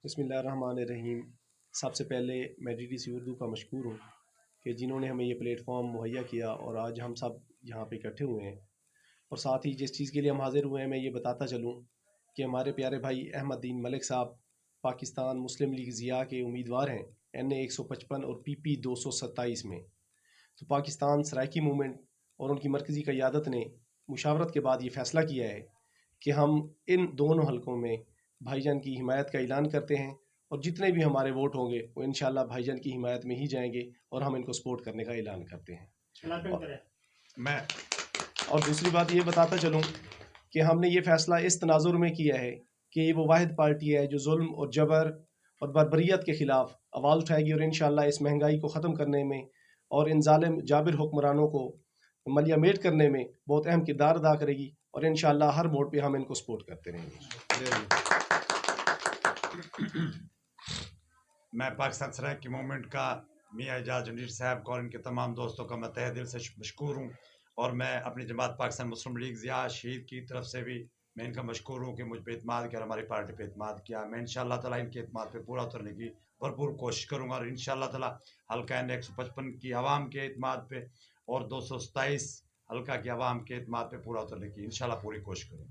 بسم اللہ الرحمن الرحیم۔ سب سے پہلے میں ڈی ڈی سی اردو کا مشکور ہوں کہ جنہوں نے ہمیں یہ پلیٹ فارم مہیا کیا اور آج ہم سب یہاں پہ اکٹھے ہوئے ہیں، اور ساتھ ہی جس چیز کے لیے ہم حاضر ہوئے ہیں میں یہ بتاتا چلوں کہ ہمارے پیارے بھائی احمد دین ملک صاحب پاکستان مسلم لیگ ضیاء کے امیدوار ہیں NA 155 اور PP 227 میں۔ تو پاکستان سرائکی موومنٹ اور ان کی مرکزی قیادت نے مشاورت کے بعد یہ فیصلہ کیا ہے کہ ہم ان دونوں حلقوں میں بھائی جان کی حمایت کا اعلان کرتے ہیں، اور جتنے بھی ہمارے ووٹ ہوں گے وہ انشاءاللہ بھائی جان کی حمایت میں ہی جائیں گے، اور ہم ان کو سپورٹ کرنے کا اعلان کرتے ہیں۔ میں اور دوسری بات یہ بتاتا چلوں کہ ہم نے یہ فیصلہ اس تناظر میں کیا ہے کہ یہ وہ واحد پارٹی ہے جو ظلم اور جبر اور بربریت کے خلاف آواز اٹھائے گی، اور انشاءاللہ اس مہنگائی کو ختم کرنے میں اور ان ظالم جابر حکمرانوں کو ملیہ میٹ کرنے میں بہت اہم کردار ادا کرے گی، اور انشاءاللہ ہر موڑ پہ ہم ان کو سپورٹ کرتے رہیں گے۔ میں پاکستان سرائکی موومنٹ کا میاں اعجاز جنڈیر صاحب کو اور ان کے تمام دوستوں کا میں تہہ دل سے مشکور ہوں، اور میں اپنی جماعت پاکستان مسلم لیگ ضیاء شہید کی طرف سے بھی میں ان کا مشکور ہوں کہ مجھ پہ اعتماد کیا اور ہماری پارٹی پہ اعتماد کیا۔ میں انشاءاللہ تعالیٰ ان کے اعتماد پہ پورا اترنے کی بھرپور کوشش کروں گا، اور انشاءاللہ تعالیٰ حلقہ NA 155 کی عوام کے اعتماد پہ اور 227 حلقہ کی عوام کے اعتماد پہ پورا اترنے کی انشاءاللہ پوری کوشش کروں گا۔